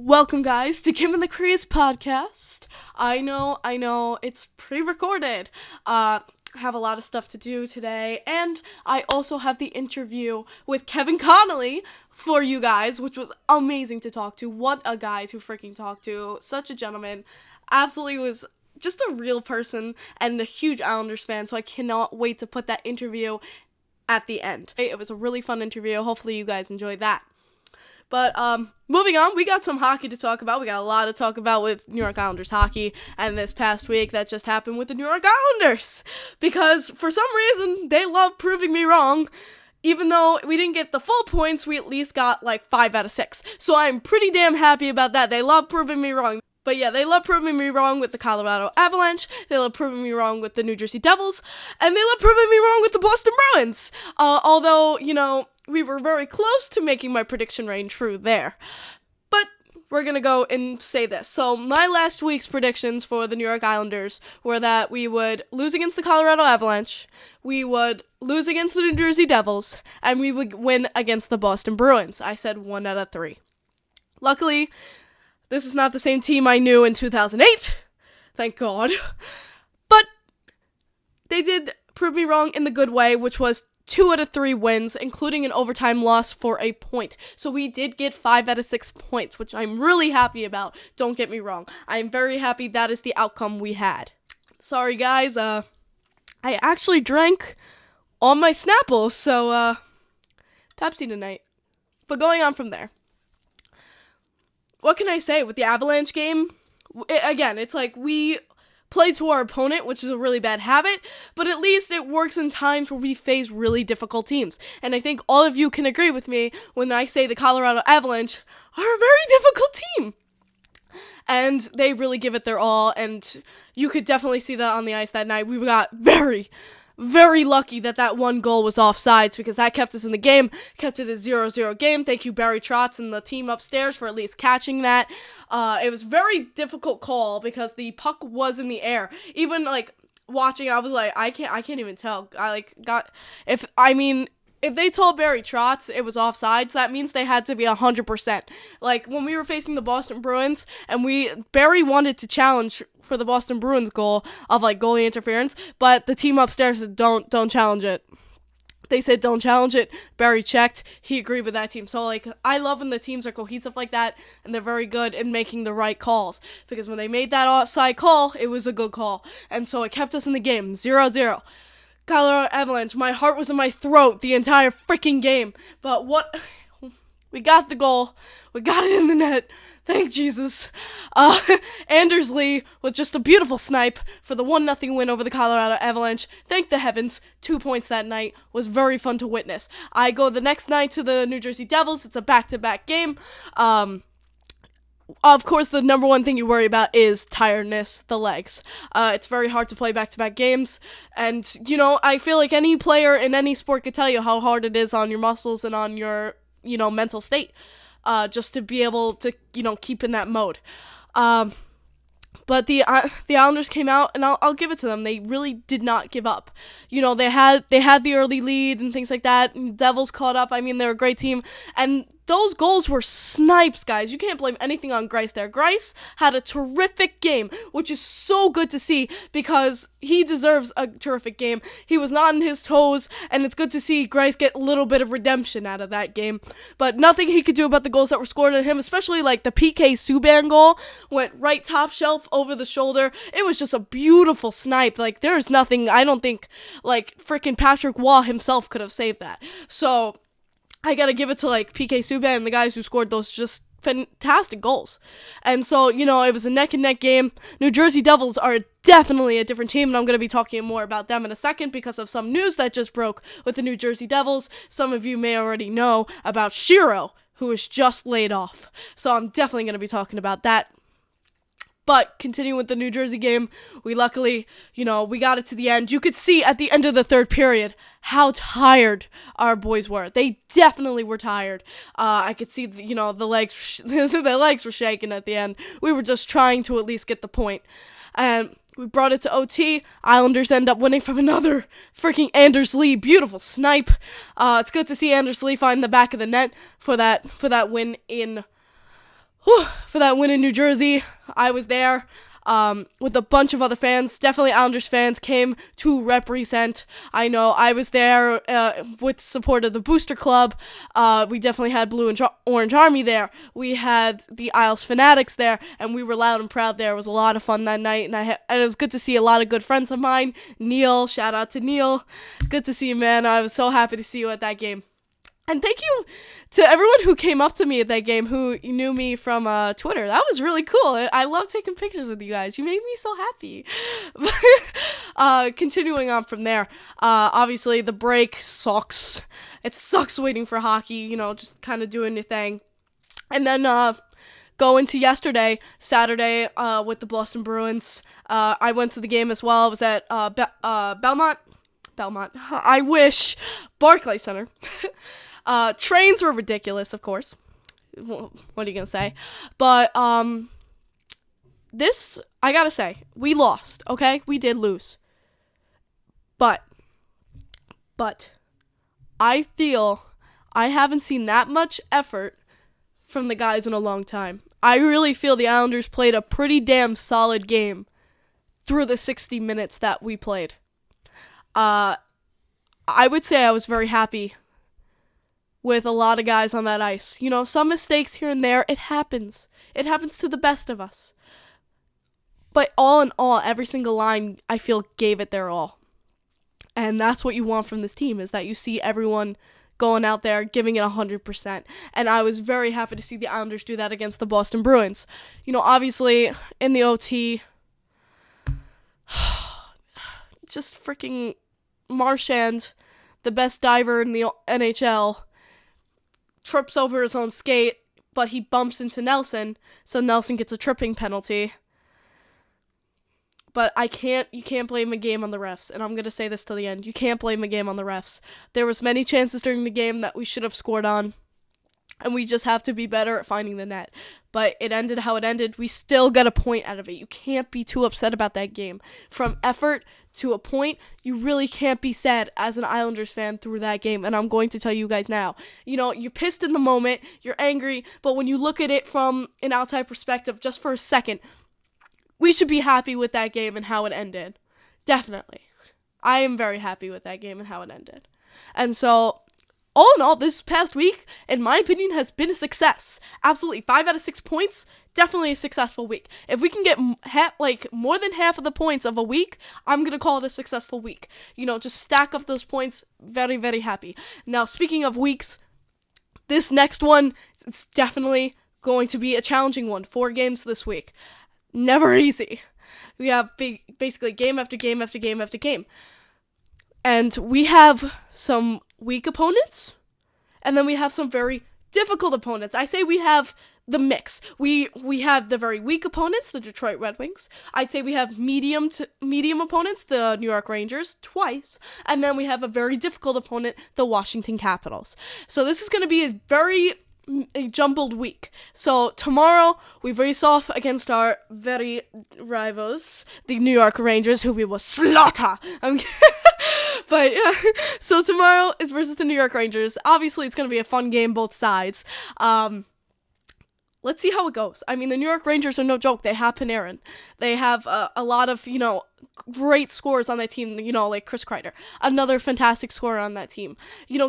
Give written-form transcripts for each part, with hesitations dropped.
Welcome, guys, to Kim and the Crease podcast. I know, it's pre-recorded. Have a lot of stuff to do today, and I also have the interview with Kevin Connolly for you guys, which was amazing to talk to. What a guy to freaking talk to. Such a gentleman. Absolutely was just a real person and a huge Islanders fan, so I cannot wait to put that interview at the end. It was a really fun interview. Hopefully you guys enjoyed that. But moving on, we got some hockey to talk about. We got a lot to talk about with New York Islanders hockey, and this past week that just happened with the New York Islanders. Because for some reason, they love proving me wrong. Even though we didn't get the full points, we at least got like 5 out of 6. So I'm pretty damn happy about that. They love proving me wrong. But yeah, they love proving me wrong with the Colorado Avalanche, they love proving me wrong with the New Jersey Devils, and they love proving me wrong with the Boston Bruins. Although, we were very close to making my prediction reign true there. But we're going to go and say this. So my last week's predictions for the New York Islanders were that we would lose against the Colorado Avalanche, we would lose against the New Jersey Devils, and we would win against the Boston Bruins. I said 1 out of 3. Luckily, this is not the same team I knew in 2008. Thank God. But they did prove me wrong in the good way, which was 2 out of 3 wins, including an overtime loss for a point. So we did get 5 out of 6 points, which I'm really happy about. Don't get me wrong. I'm very happy that is the outcome we had. Sorry, guys. I actually drank all my Snapples, so, Pepsi tonight. But going on from there. What can I say with the Avalanche game? Again, it's like we play to our opponent, which is a really bad habit, but at least it works in times where we face really difficult teams. And I think all of you can agree with me when I say the Colorado Avalanche are a very difficult team. And they really give it their all, and you could definitely see that on the ice that night. We got very, very lucky that one goal was offsides, because that kept us in the game, kept it a 0-0 game. Thank you, Barry Trotz and the team upstairs, for at least catching that. It was a very difficult call because the puck was in the air. Even watching, I was like, I can't even tell. If they told Barry Trotz it was offsides, that means they had to be 100%. Like, when we were facing the Boston Bruins, and Barry wanted to challenge for the Boston Bruins goal of, goalie interference, but the team upstairs said, don't challenge it. They said, don't challenge it. Barry checked. He agreed with that team. So, I love when the teams are cohesive like that, and they're very good in making the right calls. Because when they made that offside call, it was a good call. And so it kept us in the game, 0-0. Colorado Avalanche, my heart was in my throat the entire freaking game. But we got the goal. We got it in the net. Thank Jesus. Anders Lee with just a beautiful snipe for the 1-0 win over the Colorado Avalanche. Thank the heavens. 2 points that night. Was very fun to witness. I go the next night to the New Jersey Devils. It's a back-to-back game. Of course, the number one thing you worry about is tiredness, the legs. It's very hard to play back-to-back games, and, I feel like any player in any sport could tell you how hard it is on your muscles and on your, mental state, just to be able to, keep in that mode. But the Islanders came out, and I'll give it to them. They really did not give up. They had the early lead and things like that, and Devils caught up. I mean, they're a great team, and those goals were snipes, guys. You can't blame anything on Grice there. Grice had a terrific game, which is so good to see because he deserves a terrific game. He was not on his toes, and it's good to see Grice get a little bit of redemption out of that game. But nothing he could do about the goals that were scored at him, especially the PK Subban goal, went right top shelf over the shoulder. It was just a beautiful snipe. There's nothing, I don't think, freaking Patrick Waugh himself could have saved that. So I gotta give it to PK Subban and the guys who scored those just fantastic goals. And so, it was a neck and neck game. New Jersey Devils are definitely a different team, and I'm gonna be talking more about them in a second because of some news that just broke with the New Jersey Devils. Some of you may already know about Shiro, who was just laid off. So I'm definitely gonna be talking about that. But continuing with the New Jersey game, we luckily, we got it to the end. You could see at the end of the third period how tired our boys were. They definitely were tired. I could see, the legs, their legs were shaking at the end. We were just trying to at least get the point. And we brought it to OT. Islanders end up winning from another freaking Anders Lee. Beautiful snipe. It's good to see Anders Lee find the back of the net for that win in for that win in New Jersey. I was there with a bunch of other fans. Definitely Islanders fans came to represent. I know I was there with support of the Booster Club. We definitely had Blue and Orange Army there. We had the Isles Fanatics there, and we were loud and proud there. It was a lot of fun that night, and it was good to see a lot of good friends of mine. Neil, shout out to Neil. Good to see you, man. I was so happy to see you at that game. And thank you to everyone who came up to me at that game who knew me from Twitter. That was really cool. I love taking pictures with you guys. You made me so happy. Continuing on from there, obviously the break sucks. It sucks waiting for hockey, just kind of doing your thing. And then go into yesterday, Saturday, with the Boston Bruins. I went to the game as well. I was at Belmont. I wish. Barclays Center. Trains were ridiculous, of course. What are you gonna say? But this, I gotta say, we lost. Okay, we did lose. But I feel I haven't seen that much effort from the guys in a long time. I really feel the Islanders played a pretty damn solid game through the 60 minutes that we played. I would say I was very happy with a lot of guys on that ice. Some mistakes here and there, it happens. It happens to the best of us. But all in all, every single line, I feel, gave it their all. And that's what you want from this team, is that you see everyone going out there, giving it 100%. And I was very happy to see the Islanders do that against the Boston Bruins. Obviously, in the OT, just freaking Marchand, the best diver in the NHL, trips over his own skate, but he bumps into Nelson, so Nelson gets a tripping penalty. But you can't blame a game on the refs, and I'm going to say this till the end. You can't blame a game on the refs. There was many chances during the game that we should have scored on, and we just have to be better at finding the net. But it ended how it ended. We still got a point out of it. You can't be too upset about that game. From effort to a point, you really can't be sad as an Islanders fan through that game, and I'm going to tell you guys now. You're pissed in the moment, you're angry, but when you look at it from an outside perspective, just for a second, we should be happy with that game and how it ended. Definitely. I am very happy with that game and how it ended. And so, all in all, this past week, in my opinion, has been a success. Absolutely. 5 out of 6 points, definitely a successful week. If we can get more than half of the points of a week, I'm going to call it a successful week. Just stack up those points. Very, very happy. Now, speaking of weeks, this next one, it's definitely going to be a challenging one. 4 games this week. Never easy. We have basically game after game after game after game. And we have some weak opponents, and then we have some very difficult opponents. I say we have the mix. We have the very weak opponents, the Detroit Red Wings. I'd say we have medium opponents, the New York Rangers, twice. And then we have a very difficult opponent, the Washington Capitals. So this is going to be a jumbled week. So tomorrow we race off against our very rivals, the New York Rangers, who we will slaughter. But yeah, so tomorrow is versus the New York Rangers. Obviously, it's going to be a fun game, both sides. Let's see how it goes. I mean, the New York Rangers are no joke. They have Panarin. They have a lot of, great scorers on that team, like Chris Kreider. Another fantastic scorer on that team.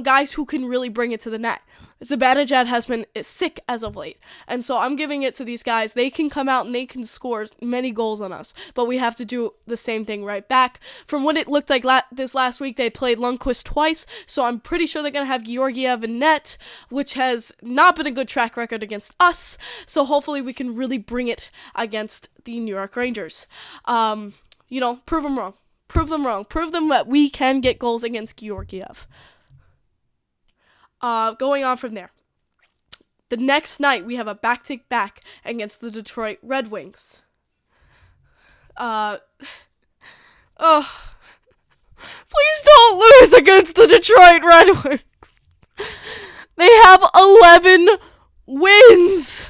Guys who can really bring it to the net. Zibanejad has been sick as of late. And so I'm giving it to these guys. They can come out and they can score many goals on us. But we have to do the same thing right back. From what it looked like this last week, they played Lundqvist twice. So I'm pretty sure they're going to have Georgiev in net, which has not been a good track record against us. So hopefully we can really bring it against the New York Rangers. Prove them wrong. Prove them wrong. Prove them that we can get goals against Georgiev. Going on from there. The next night, we have a back-to-back against the Detroit Red Wings. Please don't lose against the Detroit Red Wings. They have 11 wins.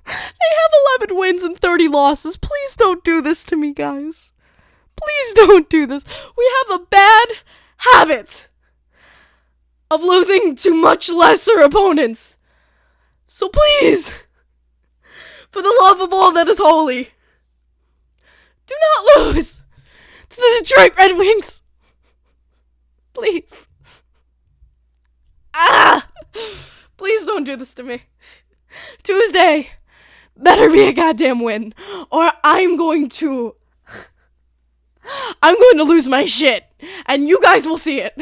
They have 11 wins and 30 losses. Please don't do this to me, guys. Please don't do this. We have a bad habit of losing to much lesser opponents. So please, For the love of all that is holy, do not lose to the Detroit Red Wings. Please. Please don't do this to me. Tuesday better be a goddamn win, or I'm going to lose my shit, and you guys will see it.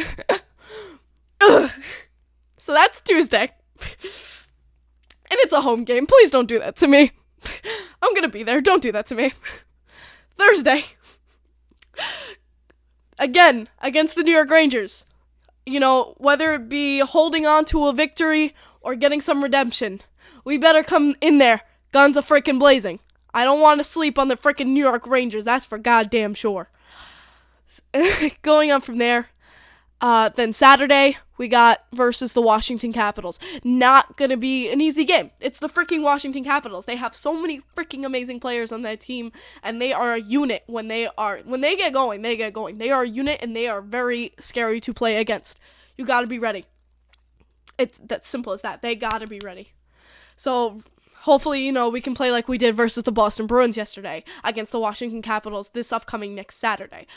So that's Tuesday. And it's a home game. Please don't do that to me. I'm gonna be there. Don't do that to me. Thursday. Again, against the New York Rangers. You know, whether it be holding on to a victory or getting some redemption, we better come in there, guns a-frickin' blazing. I don't want to sleep on the frickin' New York Rangers, that's for goddamn sure. Going on from there, then Saturday, we got versus the Washington Capitals. Not gonna be an easy game. It's the freaking Washington Capitals. They have so many freaking amazing players on that team, and they are a unit when they get going, they get going. They are a unit, and they are very scary to play against. You gotta be ready. It's that simple as that. They gotta be ready. So hopefully, we can play like we did versus the Boston Bruins yesterday against the Washington Capitals this upcoming next Saturday.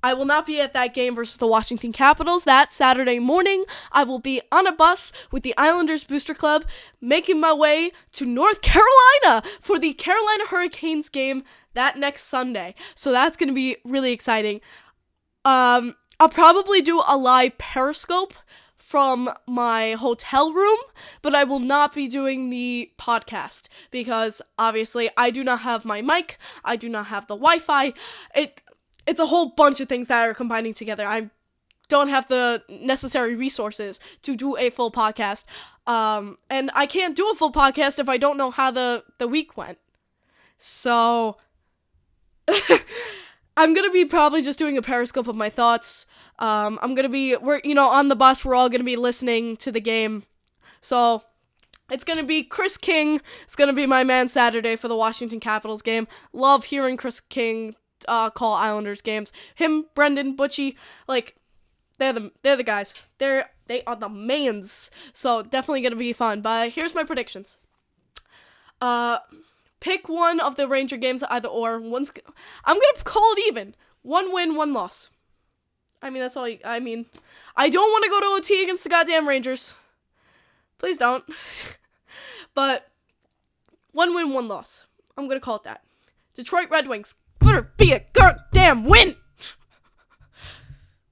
I will not be at that game versus the Washington Capitals. That Saturday morning, I will be on a bus with the Islanders Booster Club, making my way to North Carolina for the Carolina Hurricanes game that next Sunday. So that's going to be really exciting. I'll probably do a live Periscope from my hotel room, but I will not be doing the podcast because obviously I do not have my mic, I do not have the Wi-Fi. It's a whole bunch of things that are combining together. I don't have the necessary resources to do a full podcast. And I can't do a full podcast if I don't know how the week went. So I'm going to be probably just doing a Periscope of my thoughts. I'm going to be, on the bus, we're all going to be listening to the game. So it's going to be Chris King. It's going to be my man Saturday for the Washington Capitals game. Love hearing Chris King call Islanders games. Him, Brendan, Butchie, they're the guys. They are the mans. So definitely gonna be fun. But here's my predictions. Pick one of the Ranger games, either or. I'm gonna call it even. 1 win, 1 loss. I mean, that's all. I don't want to go to OT against the goddamn Rangers. Please don't. But 1 win, 1 loss. I'm gonna call it that. Detroit Red Wings. Better be a goddamn win!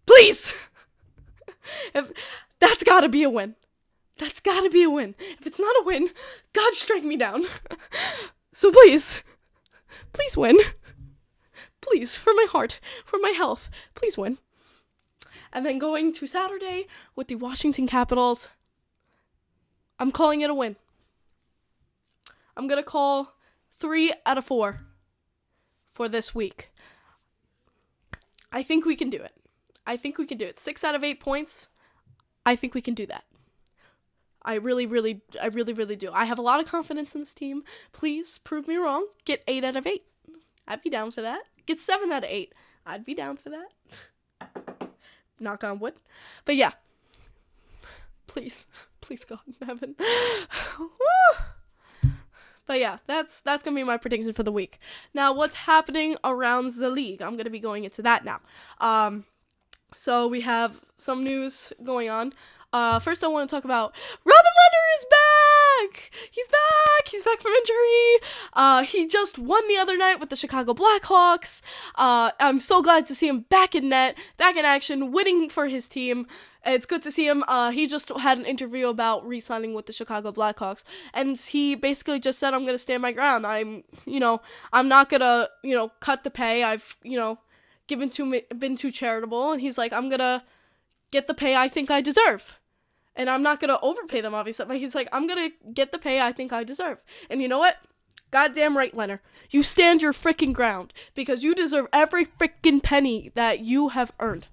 Please! That's gotta be a win. That's gotta be a win. If it's not a win, God strike me down. So please win. Please, for my heart, for my health, please win. And then going to Saturday with the Washington Capitals, I'm calling it a win. I'm gonna call 3 out of 4. For this week. I think we can do it. 6 out of 8 points. I think we can do that. I really do. I have a lot of confidence in this team. Please prove me wrong. Get 8 out of 8. I'd be down for that. Get 7 out of 8. I'd be down for that. Knock on wood. But yeah. Please God in heaven. Woo! But yeah, that's gonna be my prediction for the week. Now, what's happening around the league? I'm gonna be going into that now. So we have some news going on. First I want to talk about Robin Lehner is back! He's back from injury. He just won the other night with the Chicago Blackhawks. I'm so glad to see him back in net, back in action, winning for his team. It's good to see him. He just had an interview about re-signing with the Chicago Blackhawks, and he basically just said, I'm going to stand my ground. I'm not going to, cut the pay. I've, been too charitable, and he's like, I'm going to get the pay I think I deserve. And I'm not going to overpay them, obviously, but he's like, I'm going to get the pay I think I deserve. And you know what? Goddamn right, Lehner. You stand your freaking ground, because you deserve every freaking penny that you have earned.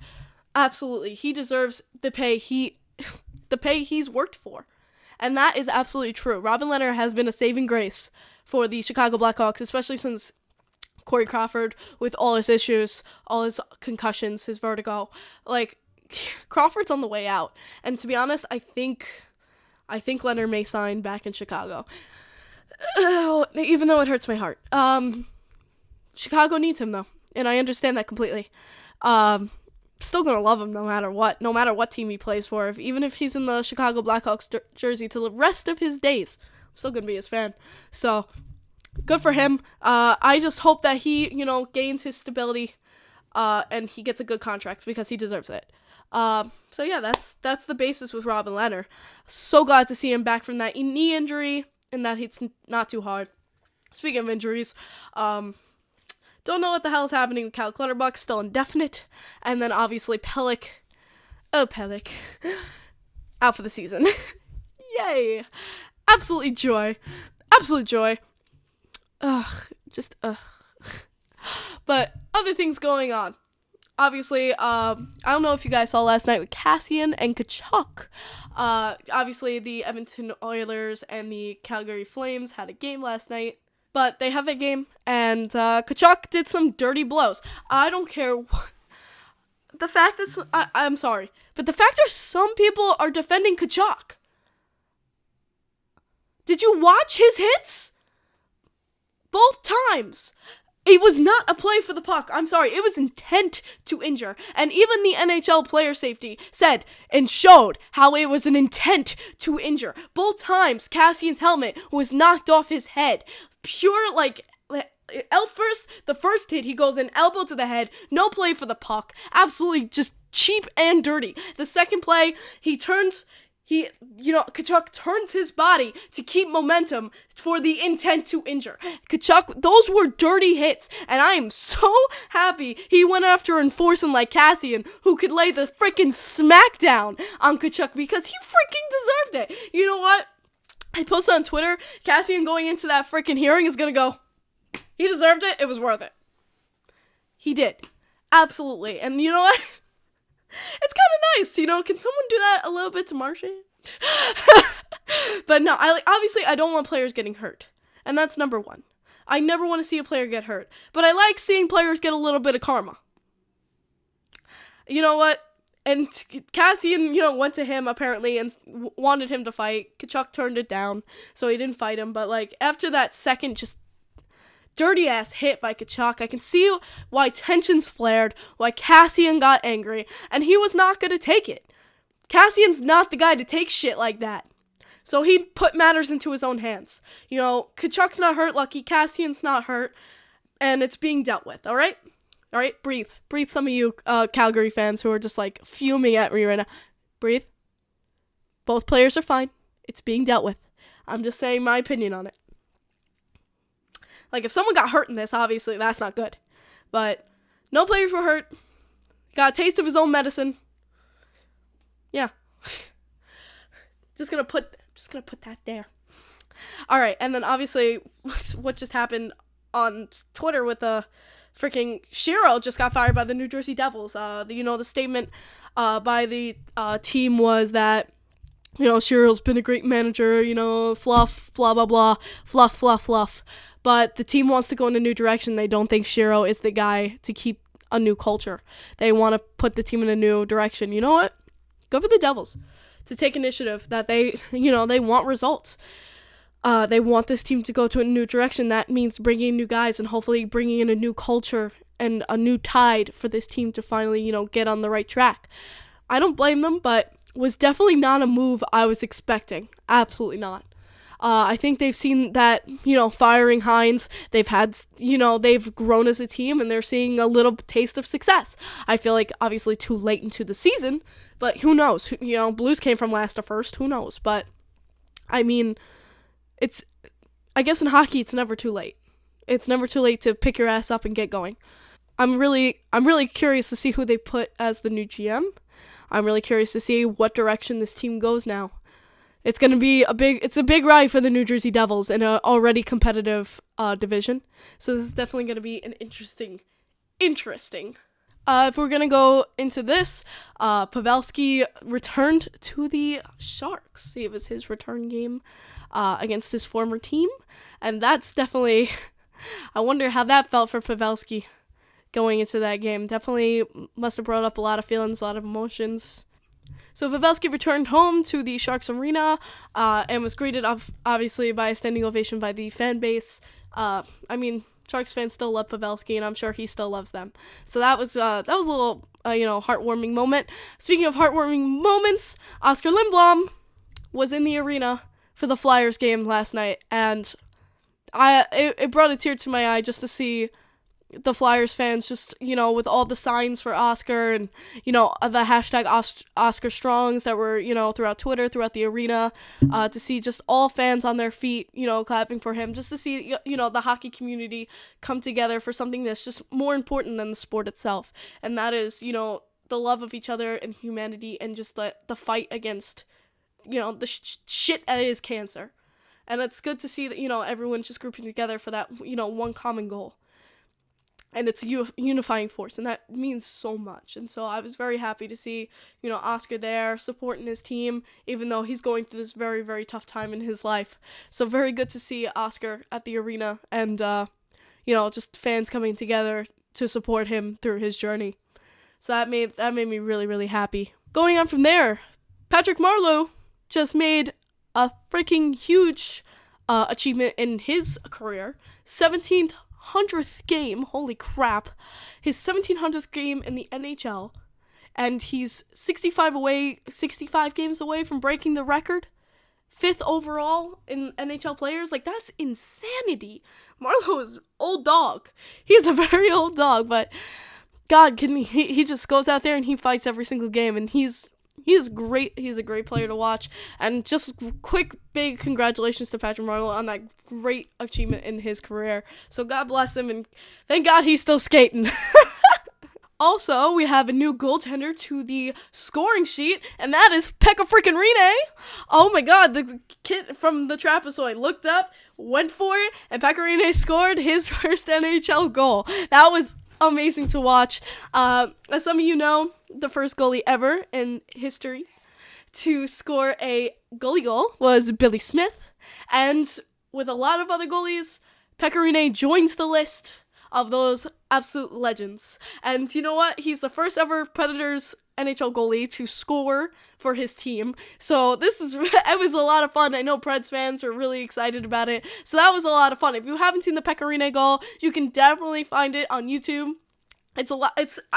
Absolutely. He deserves the pay he's worked for. And that is absolutely true. Robin Lehner has been a saving grace for the Chicago Blackhawks, especially since Corey Crawford, with all his issues, all his concussions, his vertigo. Crawford's on the way out. And to be honest, I think Lehner may sign back in Chicago. Even though it hurts my heart. Chicago needs him, though, and I understand that completely. Still gonna love him no matter what team he plays for. Even if he's in the Chicago Blackhawks jersey till the rest of his days, I'm still gonna be his fan. So, good for him. I just hope that he, gains his stability, and he gets a good contract because he deserves it. So yeah, that's the basis with Robin Lehner. So glad to see him back from that knee injury, and that it's not too hard. Speaking of injuries, don't know what the hell is happening with Cal Clutterbuck, still indefinite. And then obviously Pelech, out for the season. Yay. Absolute joy. Ugh. But other things going on. Obviously, I don't know if you guys saw last night with Kassian and Tkachuk. Obviously, the Edmonton Oilers and the Calgary Flames had a game last night. But they have that game, and Tkachuk did some dirty blows. I don't care what. The fact that I'm sorry, but the fact that some people are defending Tkachuk. Did you watch his hits? Both times. It was not a play for the puck. I'm sorry. It was intent to injure. And even the NHL player safety said and showed how it was an intent to injure. Both times, Cassian's helmet was knocked off his head. Pure, the first hit, he goes in elbow to the head. No play for the puck. Absolutely just cheap and dirty. The second play, Tkachuk turns his body to keep momentum for the intent to injure. Tkachuk, those were dirty hits, and I am so happy he went after enforcing like Kassian, who could lay the freaking smackdown on Tkachuk because he freaking deserved it. You know what? I posted on Twitter, Kassian going into that freaking hearing is gonna go, he deserved it, it was worth it. He did. Absolutely. And you know what? It's kind of nice, can someone do that a little bit to Marshy? But no, obviously I don't want players getting hurt. And that's number one. I never want to see a player get hurt. But I like seeing players get a little bit of karma. You know what? And Kassian, went to him apparently and wanted him to fight. Tkachuk turned it down, so he didn't fight him. But after that second just dirty ass hit by Tkachuk, I can see why tensions flared, why Kassian got angry, and he was not going to take it. Cassian's not the guy to take shit like that. So he put matters into his own hands. Tkachuk's not hurt, lucky. Cassian's not hurt, and it's being dealt with, all right? All right, breathe. Breathe, some of you Calgary fans who are just fuming at me right now. Breathe. Both players are fine. It's being dealt with. I'm just saying my opinion on it. If someone got hurt in this, obviously that's not good. But no players were hurt. Got a taste of his own medicine. Yeah. Just gonna put that there. All right, and then obviously what just happened on Twitter with freaking Shiro just got fired by the New Jersey Devils. The statement by the team was that Shiro's been a great manager, fluff, blah, blah, blah, fluff. But the team wants to go in a new direction. They don't think Shiro is the guy to keep a new culture. They want to put the team in a new direction. You know what? Go for the Devils to take initiative that they want results. They want this team to go to a new direction. That means bringing in new guys and hopefully bringing in a new culture and a new tide for this team to finally, get on the right track. I don't blame them, but was definitely not a move I was expecting. Absolutely not. I think they've seen that, firing Hines, they've had, they've grown as a team and they're seeing a little taste of success. I feel like obviously too late into the season, but who knows? Blues came from last to first, who knows? But, I mean, I guess in hockey, it's never too late. It's never too late to pick your ass up and get going. I'm really curious to see who they put as the new GM. I'm really curious to see what direction this team goes now. It's going to be a big ride for the New Jersey Devils in an already competitive division. So this is definitely going to be an interesting. If we're going to go into this, Pavelski returned to the Sharks. It was his return game against his former team. And that's definitely, I wonder how that felt for Pavelski going into that game. Definitely must have brought up a lot of feelings, a lot of emotions. So Pavelski returned home to the Sharks Arena and was greeted, obviously, by a standing ovation by the fan base. Sharks fans still love Pavelski, and I'm sure he still loves them. So that was a little, heartwarming moment. Speaking of heartwarming moments, Oscar Lindblom was in the arena for the Flyers game last night, and it brought a tear to my eye just to see the Flyers fans just, with all the signs for Oscar and, the hashtag Oscar Strongs that were, throughout Twitter, throughout the arena, to see just all fans on their feet, clapping for him, just to see, the hockey community come together for something that's just more important than the sport itself. And that is, the love of each other and humanity and just the fight against, the shit that is cancer. And it's good to see that, everyone just grouping together for that, one common goal. And it's a unifying force, and that means so much. And so I was very happy to see, Oscar there supporting his team, even though he's going through this very, very tough time in his life. So very good to see Oscar at the arena and, just fans coming together to support him through his journey. So that made me really, really happy. Going on from there, Patrick Marleau just made a freaking huge achievement in his career. 1700th game, holy crap, his 1700th game in the NHL, and he's 65 games away from breaking the record, 5th overall in NHL players. Like, that's insanity. Marleau is old dog. He is a very old dog, but God, he just goes out there and he fights every single game, and he's great. He's a great player to watch. And just quick, big congratulations to Patrick Marleau on that great achievement in his career. So God bless him, and thank God he's still skating. Also, we have a new goaltender to the scoring sheet, and that is Pekka freaking Rinne. Oh my God, the kid from the Trapezoid looked up, went for it, and Pekka Rinne scored his first NHL goal. That was amazing to watch. As some of you know, the first goalie ever in history to score a goalie goal was Billy Smith, and with a lot of other goalies, Pekka Rinne joins the list of those absolute legends. And you know what? He's the first ever Predators NHL goalie to score for his team. So it was a lot of fun. I know Preds fans are really excited about it. So that was a lot of fun. If you haven't seen the Pekka Rinne goal, you can definitely find it on YouTube. I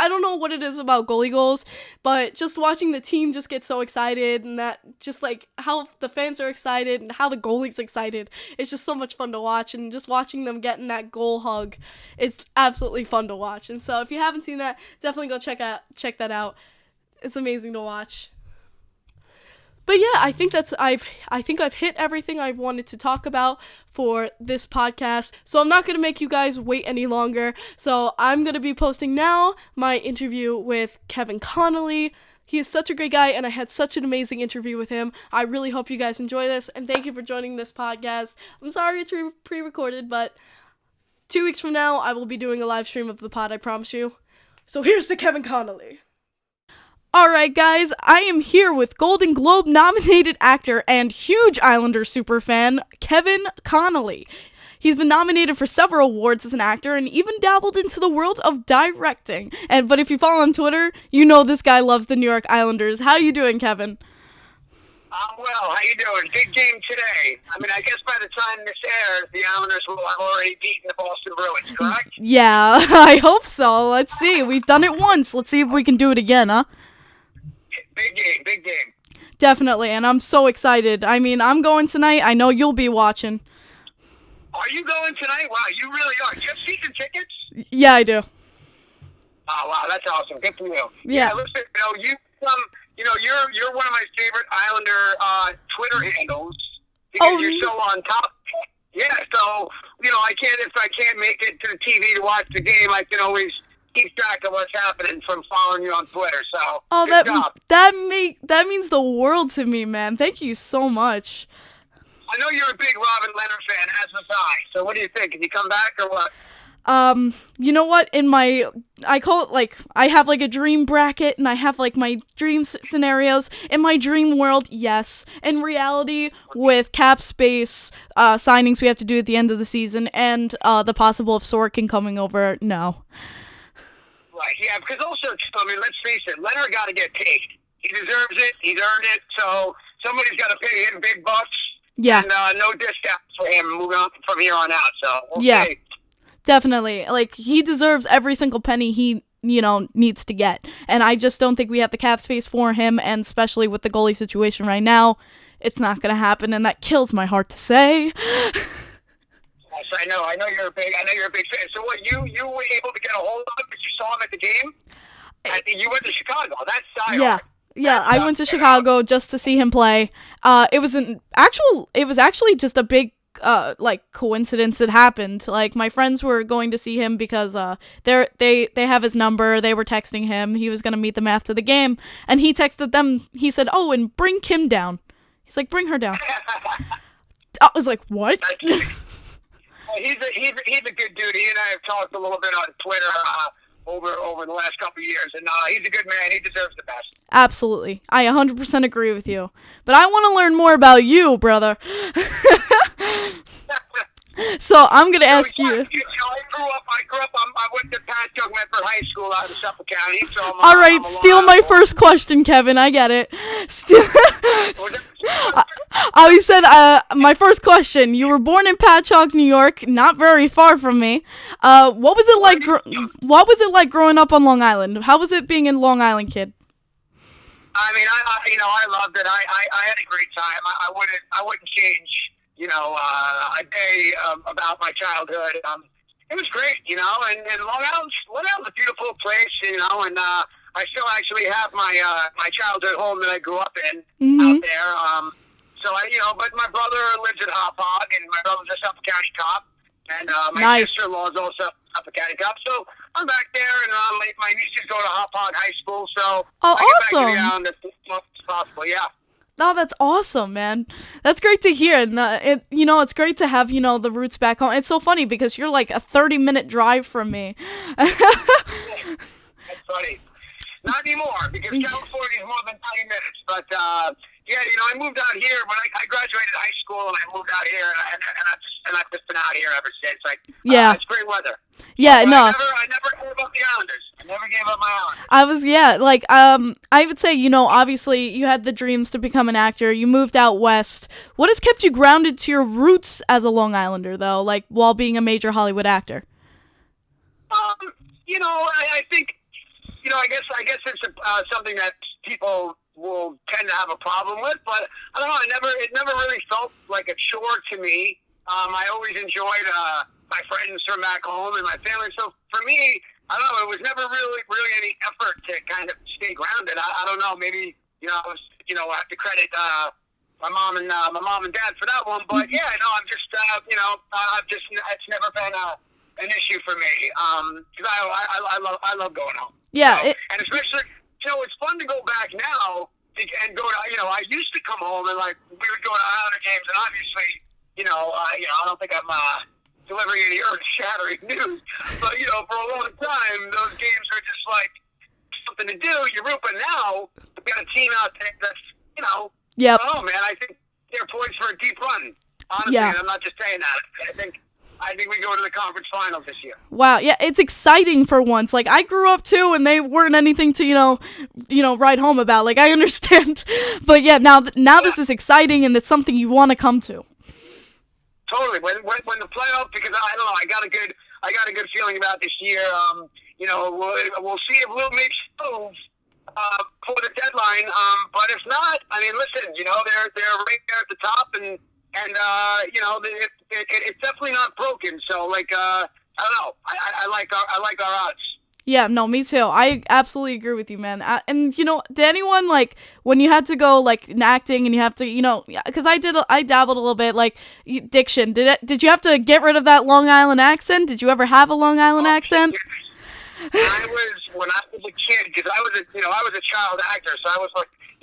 don't know what it is about goalie goals, but just watching the team just get so excited, and that just like how the fans are excited and how the goalie's excited, it's just so much fun to watch, and just watching them getting that goal hug is absolutely fun to watch. And so if you haven't seen that, definitely go check that out. It's amazing to watch. But yeah, I think I've hit everything I've wanted to talk about for this podcast. So I'm not going to make you guys wait any longer. So I'm going to be posting now my interview with Kevin Connolly. He is such a great guy, and I had such an amazing interview with him. I really hope you guys enjoy this, and thank you for joining this podcast. I'm sorry it's pre-recorded, but 2 weeks from now, I will be doing a live stream of the pod, I promise you. So here's to Kevin Connolly. Alright guys, I am here with Golden Globe nominated actor and huge Islander superfan, Kevin Connolly. He's been nominated for several awards as an actor and even dabbled into the world of directing. But if you follow him on Twitter, you know this guy loves the New York Islanders. How you doing, Kevin? I'm well. How you doing? Big game today. I guess by the time this airs, the Islanders will have already beaten the Boston Bruins, correct? Yeah, I hope so. Let's see. We've done it once. Let's see if we can do it again, huh? Big game. Definitely, and I'm so excited. I'm going tonight. I know you'll be watching. Are you going tonight? Wow, you really are. Do you have season tickets? Yeah, I do. Oh, wow, that's awesome. Good for you. Yeah. Listen, you're one of my favorite Islander Twitter handles because you're so on top. Yeah, so, if I can't make it to the TV to watch the game, I can always keep track of what's happening from following you on Twitter, so good job. That means the world to me, man. Thank you so much. I know you're a big Robin Leonard fan, as was I, so what do you think? Can he come back or what? You know what, I call it I have a dream bracket, and I have my dream scenarios. In my dream world, yes. In reality, with cap space, signings we have to do at the end of the season, and, the possible of Sorokin coming over, no. Right, yeah, because also, let's face it, Leonard got to get paid. He deserves it. He's earned it. So somebody's got to pay him big bucks. Yeah. And no discounts for him moving on from here on out. So we'll see. Definitely. Like, he deserves every single penny he, needs to get. And I just don't think we have the cap space for him, and especially with the goalie situation right now, it's not going to happen, and that kills my heart to say. Yes, I know. I know you're a big fan. So what, you were able to get a hold of him because you saw him at the game? I think you went to Chicago. That's diehard. Yeah, I went to Chicago just to see him play. It was actually just a big coincidence that happened. Like, my friends were going to see him because they have his number. They were texting him. He was going to meet them after the game, and he texted them. He said, "Oh, and bring Kim down." He's like, "Bring her down." I was like, "What?" He's a good dude. He and I have talked a little bit on Twitter over the last couple of years, and he's a good man. He deserves the best. Absolutely. I 100% agree with you. But I want to learn more about you, brother. So I'm going to ask you. I grew up, I went to Patchogue Medford High School out in Suffolk County. So all right, steal my first question, Kevin. I get it. I said, my first question. You were born in Patchogue, New York, not very far from me. What was it like? What was it like growing up on Long Island? How was it being a Long Island kid? I mean, I loved it. I had a great time. I wouldn't change, a day about my childhood. It was great, and Long Island's a beautiful place, and I still actually have my childhood home that I grew up in out there. But my brother lives in Hauppauge, and my brother's a Suffolk County cop, and my sister-in-law is also a Suffolk County cop. So I'm back there, and my nieces go to Hauppauge High School, so I get back to the island as much as possible. Yeah. Oh, that's awesome, man. That's great to hear. And it's great to have, the roots back home. It's so funny because you're like a 30-minute drive from me. That's funny. Not anymore, because California is more than 20 minutes. But, I moved out here when I graduated high school, and I moved out here, and I've just been out here ever since. It's great weather. Yeah, no. I never gave up the Islanders. I never gave up my Islanders. I would say, obviously you had the dreams to become an actor. You moved out west. What has kept you grounded to your roots as a Long Islander, though, while being a major Hollywood actor? I think, I guess it's something that people will tend to have a problem with, but I don't know. It never really felt like a chore to me. I always enjoyed my friends from back home and my family. So for me, I don't know. It was never really any effort to kind of stay grounded. I don't know. Maybe I have to credit my mom and dad for that one. But yeah, no, I'm just it's never been an issue for me. Because I love going home. Yeah, and especially it's fun to go back now and go to I used to come home and we would go to Islander games, and obviously I don't think I'm delivering any earth-shattering news, but for a long time those games are just something to do. You're rooting now. We've got a team out there that's Yep. Oh man, I think they're poised for a deep run. Honestly, and I'm not just saying that. I think we go to the conference finals this year. Wow, yeah, it's exciting for once. I grew up too, and they weren't anything to write home about. I understand, but yeah, now this is exciting, and it's something you want to come to. Totally. When the playoff, because I don't know, I got a good feeling about this year. We'll see if Lou makes moves for the deadline. But if not, I mean, listen, they're right there at the top, and it's definitely not broken. So I don't know. I like our odds. Yeah, no, me too. I absolutely agree with you, man. And did anyone when you had to go in acting and you have to, because I dabbled a little bit diction. Did you have to get rid of that Long Island accent? Did you ever have a Long Island accent? When I was a kid, because I was a child actor, so I was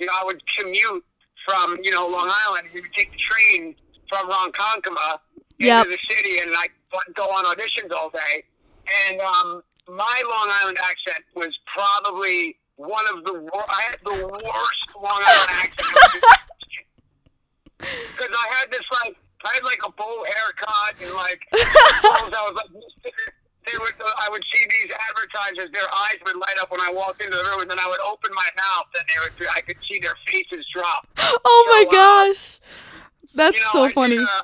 I would commute from Long Island. We would take the train from Ronkonkoma into the city, and I'd go on auditions all day. And my Long Island accent was probably one of the worst. I had the worst Long Island accent. Because I had this I had a bowl haircut and I was I would see these advertisers, their eyes would light up when I walked into the room, and then I would open my mouth, and I could see their faces drop. Oh my gosh. That's so funny. I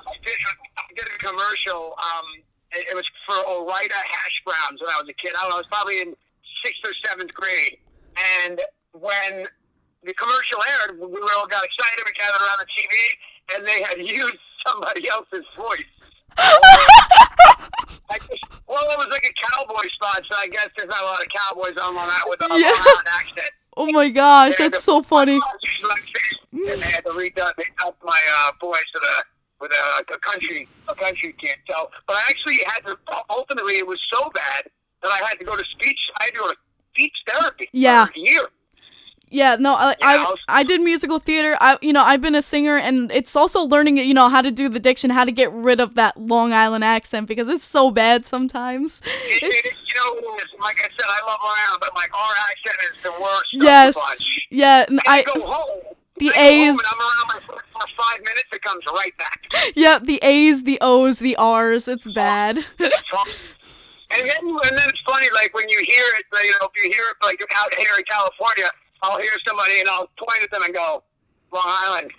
did a commercial. It was for Ore-Ida hash browns when I was a kid. I don't know, I was probably in 6th or 7th grade. And when the commercial aired, we all got excited. We gathered around the TV, and they had used somebody else's voice. Well, it was like a cowboy spot, so I guess there's not a lot of cowboys on Long Island with a Long Island accent. Oh my gosh, that's so funny. And they had to redone my voice with a country kid. So, but I actually had to. Ultimately, it was so bad that I had to go to speech. I had to go to speech therapy for a year. Yeah, no, I did musical theater. I've been a singer, and it's also learning, how to do the diction, how to get rid of that Long Island accent, because it's so bad sometimes. Like I said, I love Long Island, but like our accent is the worst. Yes, yeah. I go home. The A's. I'm around my for 5 minutes. It comes right back. Yeah, the A's, the O's, the R's. It's bad. And then it's funny, like when you hear it, if you hear it like out here in California, I'll hear somebody and I'll point at them and go, Long Island.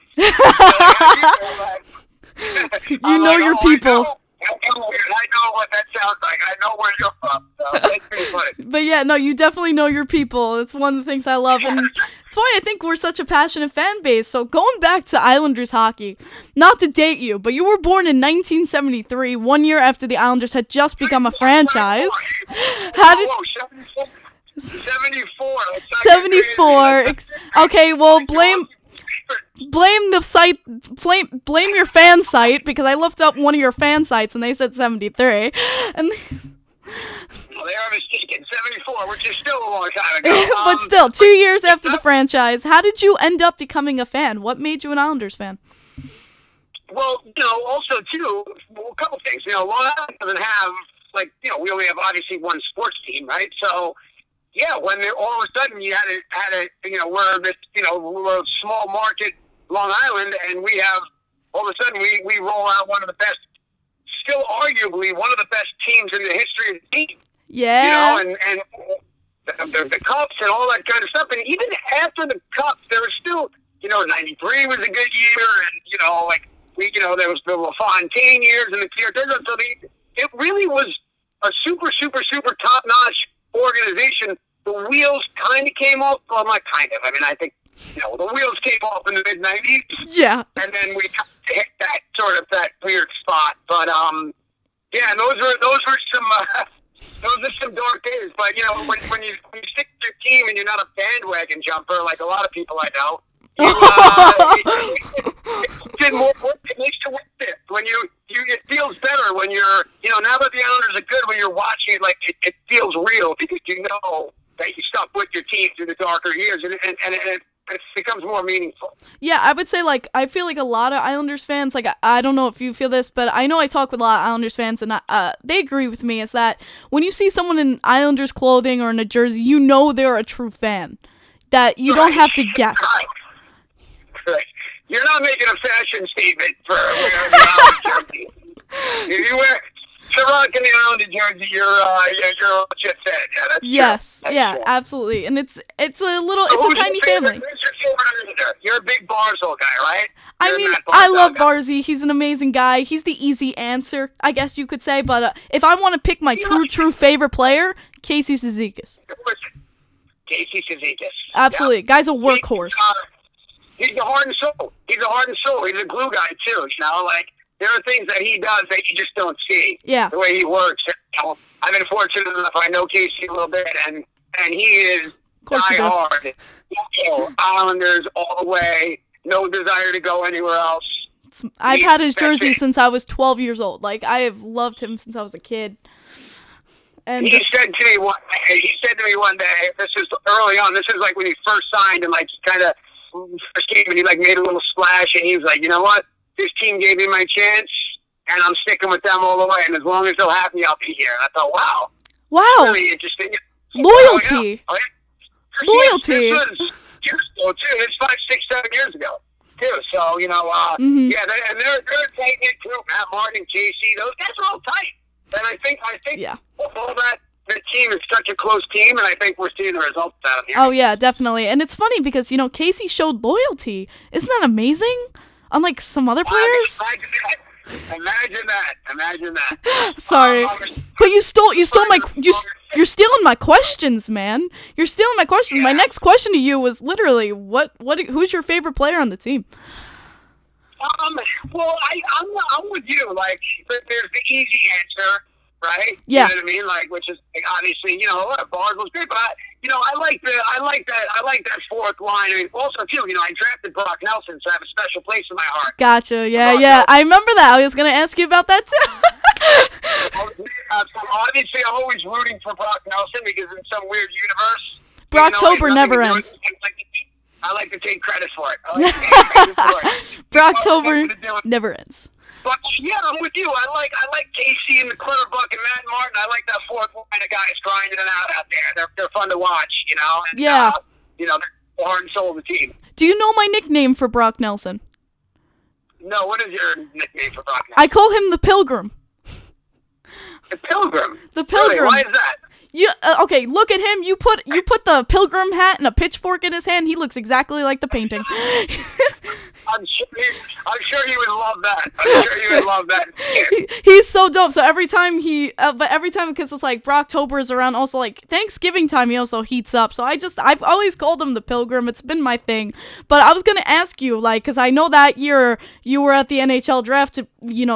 You know your people. I know what that sounds like. I know where you're from. So it's pretty funny. But yeah, no, you definitely know your people. It's one of the things I love. And it's why I think we're such a passionate fan base. So going back to Islanders hockey, not to date you, but you were born in 1973, 1 year after the Islanders had just become a franchise. How did... 74. 74. Okay, well, blame the site, blame your fan site, because I looked up one of your fan sites and they said 73. And well, they are mistaken. 74, which is still a long time ago. But still, 2 years after the franchise, how did you end up becoming a fan? What made you an Islanders fan? Well, also too, a couple things. Long Island doesn't have we only have obviously one sports team, right? So. Yeah, when all of a sudden you had a we're this, we're a small market Long Island, and we have, all of a sudden we roll out one of the best, still arguably one of the best teams in the history of the team. Yeah. And the Cups and all that kind of stuff. And even after the Cups, there was still, 93 was a good year, and, there was the LaFontaine years and the Pierre Turner. So it really was a super, super, super top-notch organization. The wheels kind of came off. Well, not kind of. I mean, I think the wheels came off in the mid-90s. Yeah. And then we hit that weird spot. But yeah, those are some dark days. But when you stick to your team and you're not a bandwagon jumper like a lot of people I know, it makes you worth it. When it feels better when you're, now that the Islanders are good, when you're watching it, it feels real, because that you stuck with your team through the darker years, and it becomes more meaningful. Yeah, I would say, I feel like a lot of Islanders fans, I don't know if you feel this, but I know I talk with a lot of Islanders fans, and they agree with me, is that when you see someone in Islanders clothing or in a jersey, they're a true fan. That you don't have to guess. Right. You're not making a fashion statement for wearing the Islanders jersey. If you wear Ciroc in the Islanders jersey, you're a legit fan. Yeah, that's true. Absolutely. And it's a tiny family. You're a big Barzal guy, right? I love Barzy. He's an amazing guy. He's the easy answer, I guess you could say. But if I want to pick my true favorite player, Casey Cizikas. Casey Cizikas. Absolutely. Yeah. Guy's a workhorse. He's the heart and soul. He's a glue guy, too. There are things that he does that you just don't see. Yeah. The way he works. I've been fortunate enough. I know Casey a little bit, and he is die hard. Islanders all the way. No desire to go anywhere else. I've had his jersey since I was 12 years old. I have loved him since I was a kid. And he said to me one day, this is early on, this is when he first signed and kind of first came and he made a little splash, and he was like, you know what? This team gave me my chance, and I'm sticking with them all the way. And as long as they'll have me, I'll be here. And I thought, wow, really interesting. Loyalty. Loyalty. This was years ago too. It's 5, 6, 7 years ago too. So mm-hmm. yeah, and they're tight knit too. Matt Martin and JC, those guys are all tight. And I think Yeah. all that the team is such a close team, and I think we're seeing the results out of here. Oh, yeah, definitely. And it's funny because, Casey showed loyalty. Isn't that amazing? Unlike some other players. Imagine that. Sorry. But you're stealing my questions, man. You're stealing my questions. Yeah. My next question to you was literally, who's your favorite player on the team? Well, I'm with you. Like, there's the easy answer, right? Yeah. You know what I mean? Like, which is obviously, Bars was great, but I like that fourth line. I mean, also too, I drafted Brock Nelson, so I have a special place in my heart. Gotcha. Yeah. I remember that. I was gonna ask you about that too. So obviously, I'm always rooting for Brock Nelson because in some weird universe, Brocktober never ends. I like to take credit for it. Brocktober never ends. But yeah, I'm with you. I like Casey and the Clutterbuck and Matt Martin. I like that fourth line of guys grinding it out there. They're fun to watch, And, yeah. They're the heart and soul of the team. Do you know my nickname for Brock Nelson? No, what is your nickname for Brock Nelson? I call him the Pilgrim. The Pilgrim? The Pilgrim. Really? Why is that? Okay, look at him. You put the pilgrim hat and a pitchfork in his hand. He looks exactly like the painting. I'm sure he would love that. He's so dope. So every time because it's like Brocktober is around, also like Thanksgiving time, he also heats up. So I've always called him the Pilgrim. It's been my thing. But I was gonna ask you, like, because I know that year you were at the NHL draft to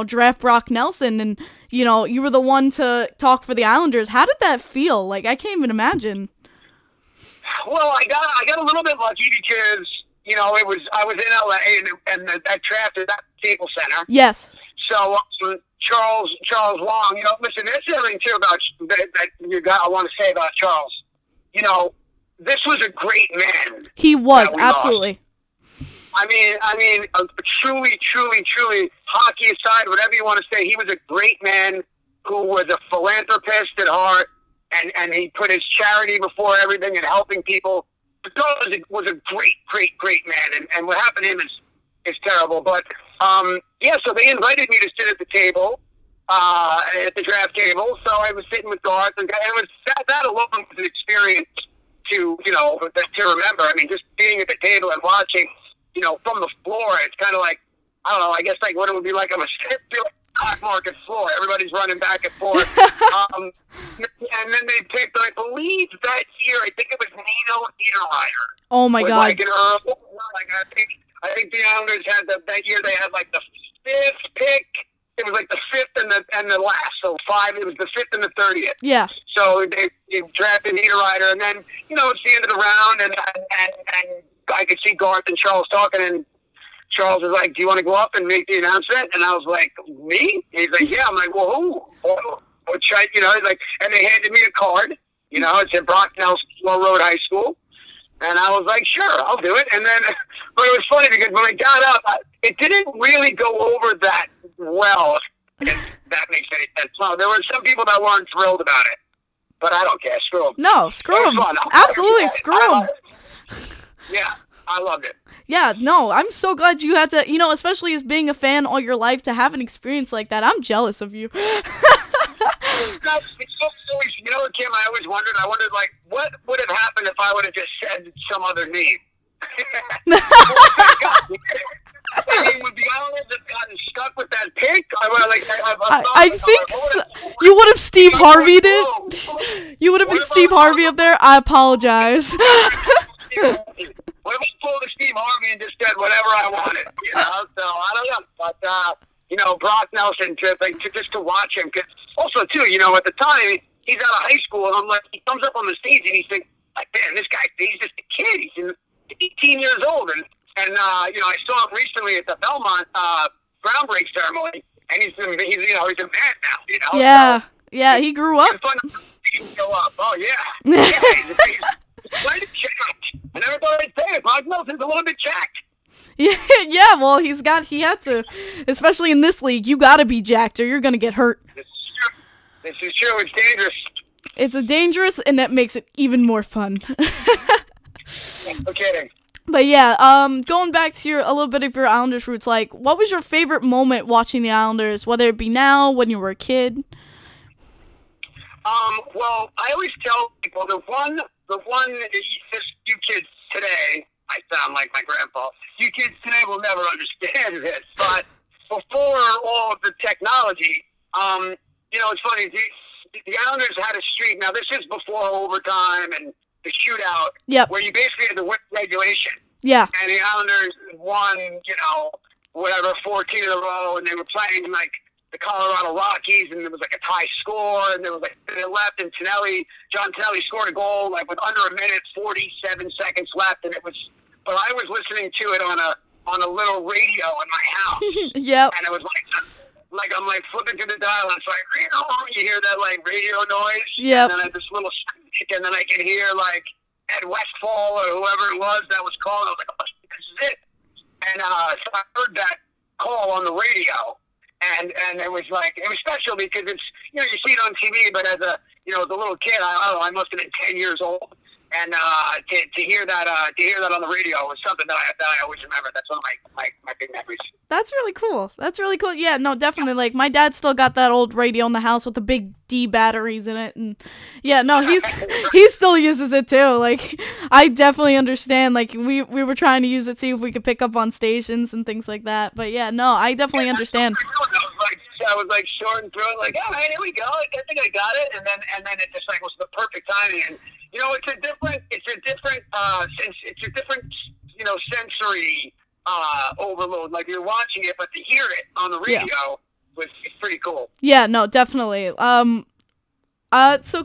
draft Brock Nelson, and you were the one to talk for the Islanders. How did that feel? Like, I can't even imagine. Well, I got a little bit lucky because I was in LA and that draft is at the Staples Center. Yes. So Charles Long, listen, there's something too about that I want to say about Charles. This was a great man. He was, absolutely. Lost. I mean, truly, hockey aside, whatever you want to say, he was a great man who was a philanthropist at heart, and he put his charity before everything and helping people. But was a great man, and what happened to him is terrible. But so they invited me to sit at the table, at the draft table. So I was sitting with Garth, and it was that alone was an experience to remember. I mean, just being at the table and watching. From the floor, it's kind of like, I don't know, I guess like what it would be like on a stock market floor. Everybody's running back and forth. And then they picked, I believe that year, I think it was Nino Niederreiter. Oh my God. Like an Earl. I think the Islanders had that year they had like the fifth pick. It was like the fifth and the last. So it was the fifth and the 30th. Yeah. So they drafted Niederreiter, and then, it's the end of the round, and I could see Garth and Charles talking, and Charles was like, "Do you want to go up and make the announcement?" And I was like, "Me?" And he's like, "Yeah." I'm like, "Well, who?" Which he's like, and they handed me a card. It said Brock Nelson, Slow Road High School, and I was like, "Sure, I'll do it." And then, but it was funny because when I got up, it didn't really go over that well. If that makes any sense. No, there were some people that weren't thrilled about it, but I don't care. Screw them. No, screw them. Absolutely, screw them. Yeah, I loved it. Yeah, no, I'm so glad you had to, especially as being a fan all your life, to have an experience like that. I'm jealous of you. It's always, Kim, I wondered, like, what would have happened if I would have just said some other name? Would the Islanders have gotten stuck with that pick? I think so. You would have Steve Harvey'd it. You would have been Steve Harvey up there. I apologize. What if I pulled a Steve Harvey and just said whatever I wanted? So I don't know. But Brock Nelson, just to watch him, cause also too, at the time he's out of high school, and I'm like, he comes up on the stage and he's like, man, this guy, he's just a kid. He's 18 years old, and I saw him recently at the Belmont groundbreak ceremony, and he's a man now. Yeah, so, yeah, he grew up. It's fun to see him go up. Oh yeah, he's quite jacked. I never thought I'd say it. Brock Nelson's a little bit jacked. Yeah. Well, he had to, especially in this league. You got to be jacked, or you're gonna get hurt. This is true. It's dangerous. It's dangerous, and that makes it even more fun. No kidding. But yeah, going back to a little bit of your Islanders roots, like, what was your favorite moment watching the Islanders, whether it be now, when you were a kid? Well, I always tell people the one, you kids today, I sound like my grandpa. You kids today will never understand this, but before all of the technology, it's funny. The Islanders had a streak. Now, this is before overtime and the shootout, Yep. where you basically had to win regulation. Yeah. And the Islanders won, 14 in a row, and they were playing like the Colorado Rockies, and there was like a tie score, and there was like they left, and John Tonelli scored a goal like with under a minute, 47 seconds left, and it was. But I was listening to it on a little radio in my house. Yep. And it was like I'm like flipping through the dial, and it's like you hear that like radio noise. Yep. And then I had this little streak, and then I can hear like Ed Westfall or whoever it was that was calling. I was like, oh, this is it. And so I heard that call on the radio, and it was special because it's you see it on TV, but as a little kid, I must have been 10 years old, and to hear that on the radio was something that I always remember. That's one of my big memories. That's really cool. Yeah, no, definitely. Like my dad still got that old radio in the house with the big D batteries in it, and yeah, no, he still uses it too. Like I definitely understand. Like we were trying to use it, see if we could pick up on stations and things like that. But yeah, no, I definitely understand. I was like shorting through it, like, all right, here we go. I think I got it, and then it just like was the perfect timing. And it's a different sensory overload. Like you're watching it, but to hear it on the radio was pretty cool. Yeah, no, definitely. So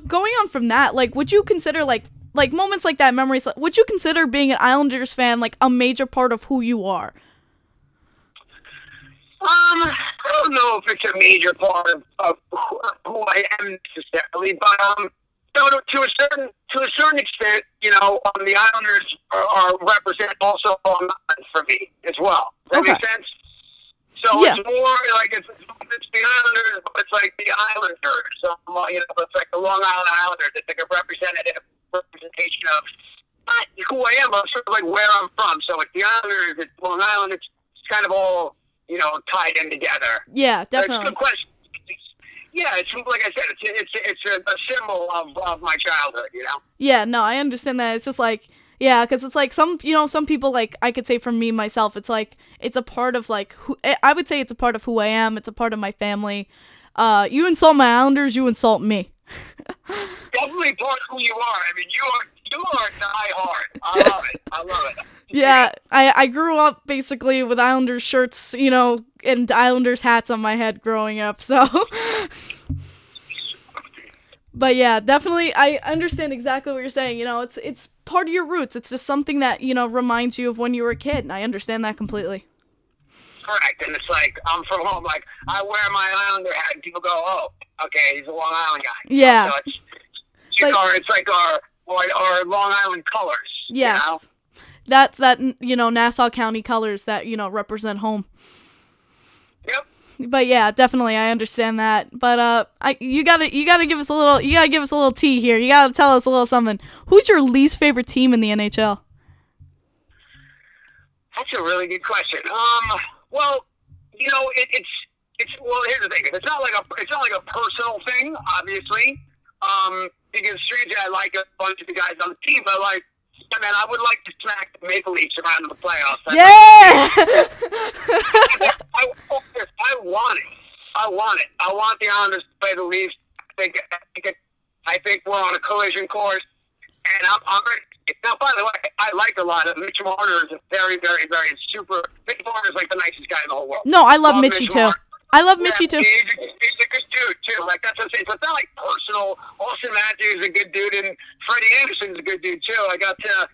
going on from that, like, would you consider like moments like that, memories? Would you consider being an Islanders fan like a major part of who you are? I don't know if it's a major part of who I am necessarily, but to a certain extent, the Islanders are represent also online for me as well. Does that make sense? So it's more like it's the Islanders, but it's like the Islanders. So it's like the Long Island Islanders. It's like a representation of not who I am, but sort of like where I'm from. So it's the Islanders, it's Long Island. It's kind of all tied in together. Yeah, definitely. It's a good question. Yeah, it's like I said, it's a symbol of my childhood, Yeah, no, I understand that. It's just like, yeah, because it's like some people, like I could say for me myself, it's like it's a part of like who I would say it's a part of who I am. It's a part of my family. You insult my Islanders, you insult me. Definitely part of who you are. I mean, you are diehard. I love it. Yeah, I grew up basically with Islanders shirts, and Islanders hats on my head growing up, so. But yeah, definitely, I understand exactly what you're saying. It's part of your roots. It's just something that, reminds you of when you were a kid, and I understand that completely. Correct, and it's like, I'm from home, like, I wear my Islander hat, and people go, oh, okay, he's a Long Island guy. Yeah. So it's like our Long Island colors. Yes. That's Nassau County colors that, represent home. Yep. But yeah, definitely, I understand that. But you gotta give us a little tea here. You gotta tell us a little something. Who's your least favorite team in the NHL? That's a really good question. Well, it's well. Here's the thing. It's not like a personal thing, obviously. Because strangely, I like a bunch of the guys on the team, but I would like to smack the Maple Leafs around in the playoffs. I want it. I want the Islanders to play the Leafs. I think we're on a collision course, and I'm ready. Now, by the way, I like a lot of Mitch Marner is a very, very, very super. Mitch Marner is like the nicest guy in the whole world. No, I love Mitchie too. I love Mitchie too. He's a good dude too. Like that's what I'm saying. So it's not like personal. Austin Matthews is a good dude, and Freddie Anderson's a good dude too. I got to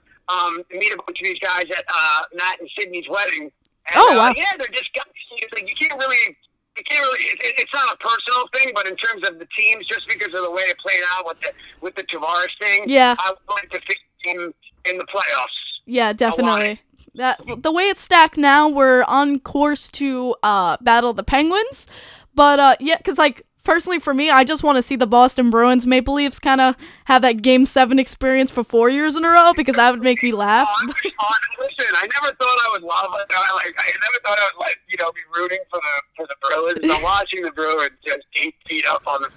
meet a bunch of these guys at Matt and Sydney's wedding. And, wow. Yeah, they're just guys. Like, you can't really. It's not a personal thing, but in terms of the teams, just because of the way it played out with the Tavares thing, yeah, I would like to fit him in the playoffs. Yeah, definitely. The way it's stacked now, we're on course to battle the Penguins. But, yeah, because, personally for me, I just want to see the Boston Bruins Maple Leafs kind of have that Game 7 experience for 4 years in a row, because that would make me laugh. Listen, I never thought I would love it. I never thought I would, be rooting for the Bruins. I'm watching the Bruins just 8 feet up on the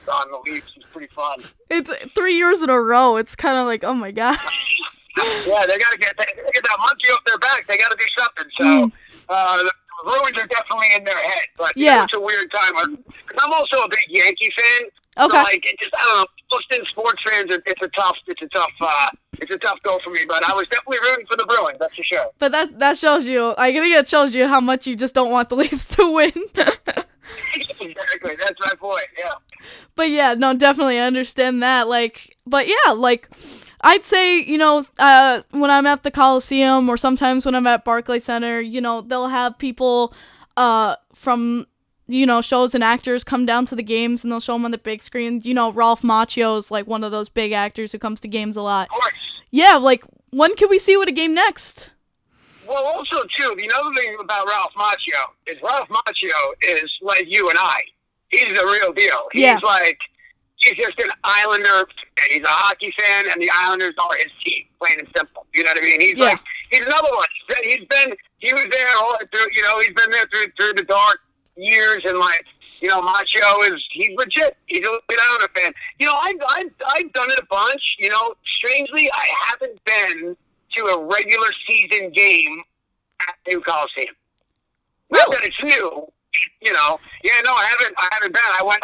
Leafs. It's pretty fun. It's 3 years in a row. It's kind of like, oh my god. Yeah, they gotta get that monkey off their back. They gotta do something. So the Bruins are definitely in their head. But it's a weird time. I'm also a big Yankee fan. Okay. So, I don't know. Boston sports fans, it's a tough goal for me. But I was definitely rooting for the Bruins. That's for sure. But that shows you. I think it shows you how much you just don't want the Leafs to win. Exactly. That's my point. Yeah. But yeah, no, definitely I understand that. I'd say, when I'm at the Coliseum or sometimes when I'm at Barclays Center, they'll have people from, shows and actors come down to the games and they'll show them on the big screen. Ralph Macchio's like one of those big actors who comes to games a lot. Of course. Yeah, when can we see you at a game next? Well, also, too, the other thing about Ralph Macchio is like you and I. He's the real deal. He's just an Islander, and he's a hockey fan, and the Islanders are his team, plain and simple. You know what I mean? He's another one. He was there all through, he's been there through the dark years, and Macchio he's legit. He's a legit Islander fan. I've done it a bunch. Strangely, I haven't been to a regular season game at New Coliseum. Not that it's new, I haven't been. I went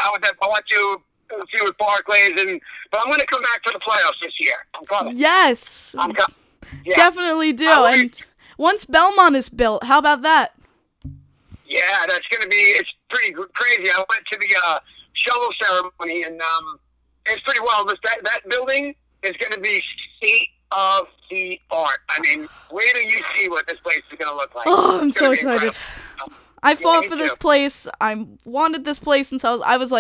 to a few with Barclays, but I'm going to come back to the playoffs this year. I'm coming. Yes. I'm coming. Yeah. Definitely do. And once Belmont is built, how about that? Yeah, that's going to be, it's pretty crazy. I went to the shovel ceremony, and it's pretty well. That building is going to be state of the art. I mean, wait till you see what this place is going to look like. Oh, I'm so excited. I fought for this place. I wanted this place since I was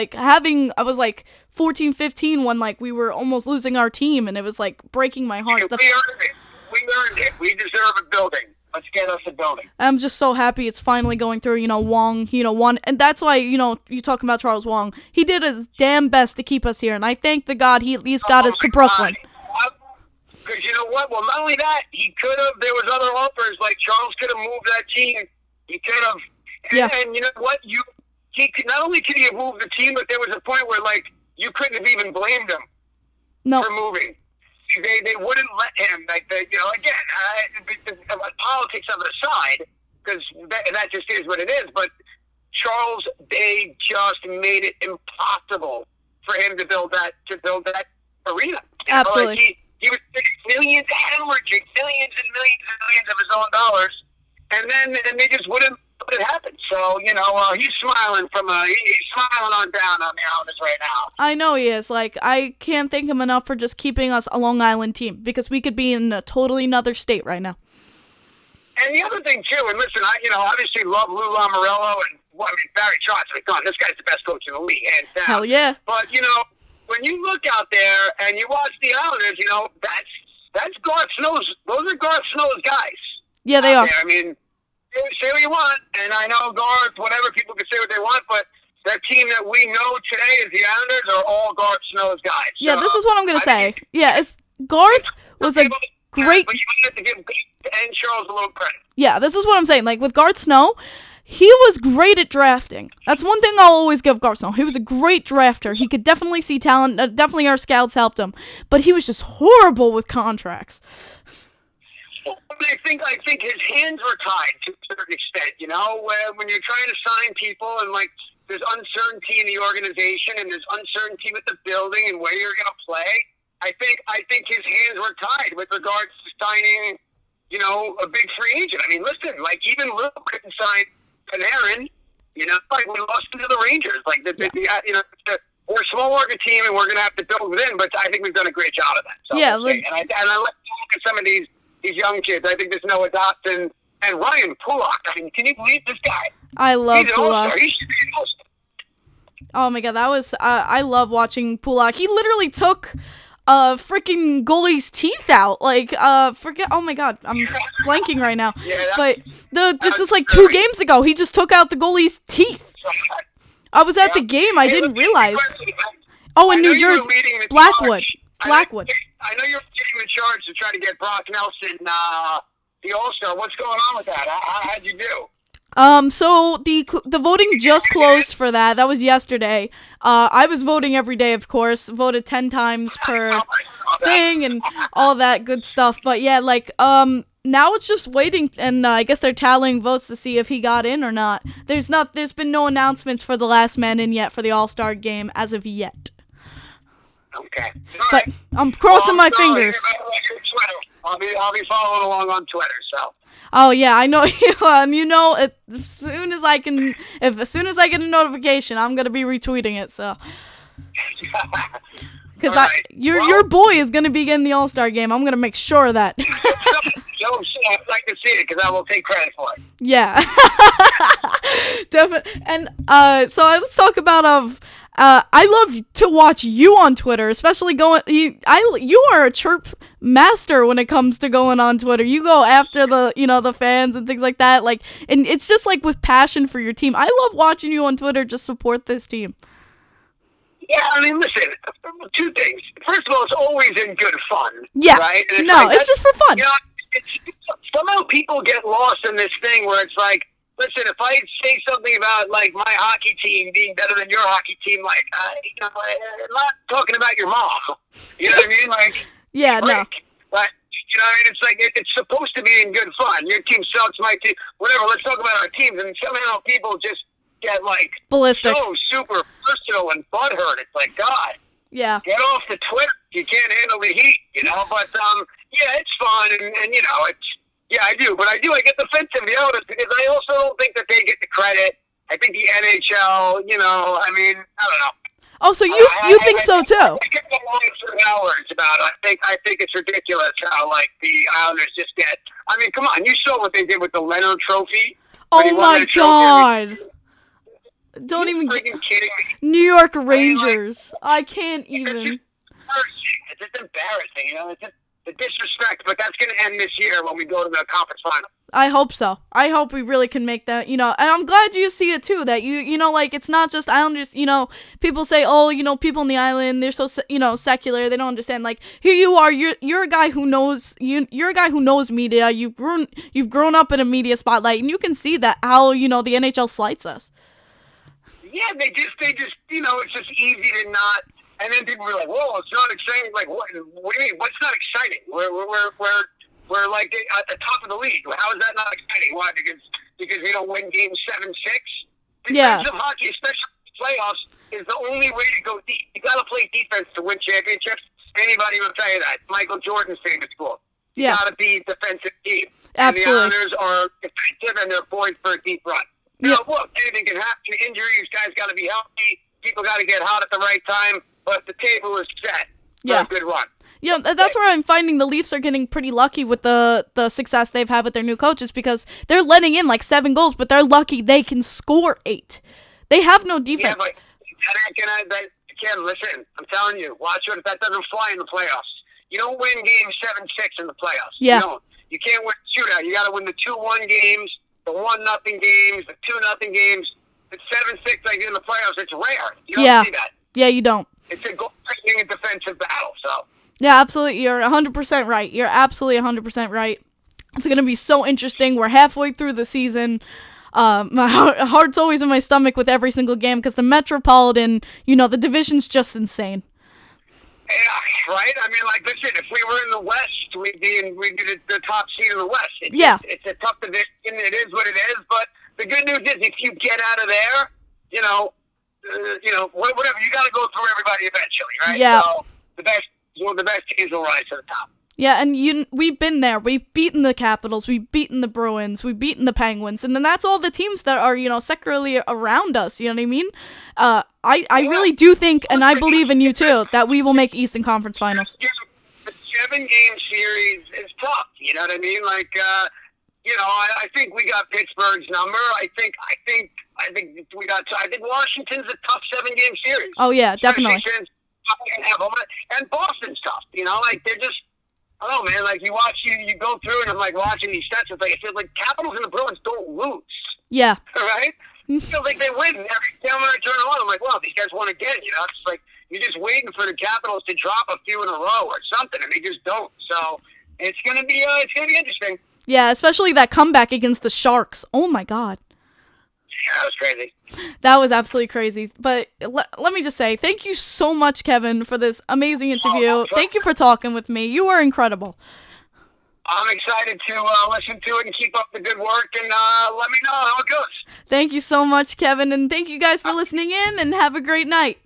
14, 15 when we were almost losing our team, and it was breaking my heart. We earned it. We deserve a building. Let's get us a building. I'm just so happy it's finally going through. Wong, won, and that's why you talking about Charles Wong. He did his damn best to keep us here, and I thank the God he at least got us to Brooklyn. Because you know what? Well, not only that, he could have. There was other offers. Charles could have moved that team. He could have. And you know what? Not only could he have moved the team, but there was a point where you couldn't have even blamed him for moving. They wouldn't let him. Politics on the side, because that just is what it is. But Charles, they just made it impossible for him to build that arena. Absolutely. He was hemorrhaging millions and millions and millions of his own dollars, and they just wouldn't let it happen. So he's smiling he's smiling on down on the Islanders right now. I know he is. I can't thank him enough for just keeping us a Long Island team, because we could be in a totally another state right now. And the other thing too, and listen, I obviously love Lou Lamoriello and Barry Trotz. This guy's the best coach in the league, hands down. Hell yeah! But when you look out there and you watch the Islanders, that's Garth Snow's. Those are Garth Snow's guys. Yeah, they are. There. I mean, say what you want, and I know Garth. Whatever, people can say what they want, but that team that we know today as the Islanders are all Garth Snow's guys. Yeah, this is what I'm gonna say. Garth was a great. But you have to give and Charles a little credit. Yeah, this is what I'm saying. With Garth Snow, he was great at drafting. That's one thing I'll always give Garth Snow. He was a great drafter. He could definitely see talent. Definitely our scouts helped him. But he was just horrible with contracts. I think his hands were tied to a certain extent, when you're trying to sign people and there's uncertainty in the organization and there's uncertainty with the building and where you're going to play. I think his hands were tied with regards to signing, a big free agent. I mean, listen, even Luke couldn't sign Panarin, we lost him to the Rangers. We're a small market team and we're going to have to build within, but I think we've done a great job of that. So, yeah. And I look at some of these young kids. I think there's Noah Dobson and Ryan Pulak. I mean, can you believe this guy? I love Pulak. He should be an all-star. Oh my God, that was I love watching Pulak. He literally took freaking goalie's teeth out. Oh my God, I'm blanking right now. Yeah, but just 2 games ago, he just took out the goalie's teeth. I was at the game. I didn't realize. Oh, in New Jersey. Blackwood. Blackwood. I know you're taking the charge to try to get Brock Nelson the All-Star. What's going on with that? How'd you do? So the voting just closed for that. That was yesterday. I was voting every day, of course. Voted 10 times per thing and all that good stuff. But yeah, like, now it's just waiting, and I guess they're tallying votes to see if he got in or not. There's been no announcements for the last man in yet for the All-Star game as of yet. Okay. But I'm crossing my fingers. I'll be following along on Twitter, so. Oh yeah, I know. You know, as soon as I get a notification, I'm gonna be retweeting it. So, because your boy is gonna be in the All-Star game. I'm gonna make sure of that. I'd like to see it because I will take credit for it. Yeah, definitely. And so let's talk about I love to watch you on Twitter, especially you are a chirp master when it comes to going on Twitter. You go after the fans and things like that, like, and it's just like with passion for your team. I love watching you on Twitter just support this team. Yeah, I mean, listen, 2 things. First of all, it's always in good fun. Yeah, right? It's just for fun. You know, somehow people get lost in this thing where it's like, listen, if I say something about, like, my hockey team being better than your hockey team, like, I'm not talking about your mom. You know what I mean? Like, yeah, no. But, you know what I mean? It's like, it's supposed to be in good fun. Your team sucks, my team, whatever. Let's talk about our teams. And somehow people just get, like, ballistic, so super personal and butthurt. It's like, God. Yeah. Get off the Twitter. You can't handle the heat, you know? But, yeah, it's fun. And you know, yeah, I do. But I get defensive, you know, because I also don't think that they get the credit. I think the NHL, you know, I mean, I don't know. Oh, so you think so too? I get the lines for hours about it. I think it's ridiculous how, like, the Islanders just get. I mean, come on, you saw what they did with the Leonard Trophy. Oh my God! Don't even freaking kidding me. New York Rangers. I can't even. It's just embarrassing, you know. It's just the disrespect, but that's going to end this year when we go to the conference final. I hope so. I hope we really can make that, you know, and I'm glad you see it too, that you know, like, it's not just Islanders, you know, people say, oh, you know, people in the island, they're so, you know, secular, they don't understand, like, here you are, you're a guy who knows, you're a guy who knows media, you've grown up in a media spotlight, and you can see that how, you know, the NHL slights us. Yeah, they just, you know, it's just easy to not, and then people were like, whoa, it's not exciting, like, what do you mean, what's not exciting? We're like at the top of the league. How is that not exciting? Why? Because we don't win games 7-6? Yeah. Defensive hockey, especially playoffs, is the only way to go deep. You got to play defense to win championships. Anybody will tell you that. Michael Jordan's famous quote. You got to be a defensive team. Absolutely. And the Islanders are defensive, and they're poised for a deep run. Now, look, anything can happen. Injuries, guys got to be healthy. People got to get hot at the right time. But the table is set for a good run. Yeah, that's where I'm finding the Leafs are getting pretty lucky with the success they've had with their new coaches, because they're letting in like 7 goals, but they're lucky they can score 8. They have no defense. Yeah, but Ken, listen, I'm telling you, watch it. That doesn't fly in the playoffs. You don't win games 7-6 in the playoffs. Yeah. You don't. You can't win shootout. You got to win the 2-1 games, the 1-0 games, the 2-0 games. It's 7-6 like in the playoffs. It's rare. You don't see that. Yeah, you don't. It's a goal-breaking and defensive battle, so. Yeah, absolutely. You're 100% right. You're absolutely 100% right. It's going to be so interesting. We're halfway through the season. My heart's always in my stomach with every single game because the Metropolitan, you know, the division's just insane. Yeah, right? I mean, like, listen, if we were in the West, we'd be the top seed in the West. It's a tough division. It is what it is. But the good news is if you get out of there, you know, whatever, you got to go through everybody eventually, right? Yeah. So one of the best teams will rise to the top. Yeah, and we've been there. We've beaten the Capitals. We've beaten the Bruins. We've beaten the Penguins. And then that's all the teams that are, you know, secularly around us. You know what I mean? I really do think, and I believe in you too, that we will make Eastern Conference Finals. The 7-game series is tough. You know what I mean? Like, you know, I think we got Pittsburgh's number. I think Washington's a tough 7-game series. Oh yeah, definitely. And Boston's tough. You know, like they're just. I don't know, man. Like you go through, and I'm like watching these stats. It's like it feels like Capitals and the Bruins don't lose. Yeah. Right? It feels like they win every time when I turn on. guys won again. You know, it's like you're just waiting for the Capitals to drop a few in a row or something, and they just don't. So it's gonna be interesting. Yeah, especially that comeback against the Sharks. Oh my God. Yeah, that was crazy. That was absolutely crazy. But let me just say, thank you so much, Kevin, for this amazing interview. Thank you for talking with me. You were incredible. I'm excited to listen to it and keep up the good work, and let me know how it goes. Thank you so much, Kevin, and thank you guys for listening in, and have a great night.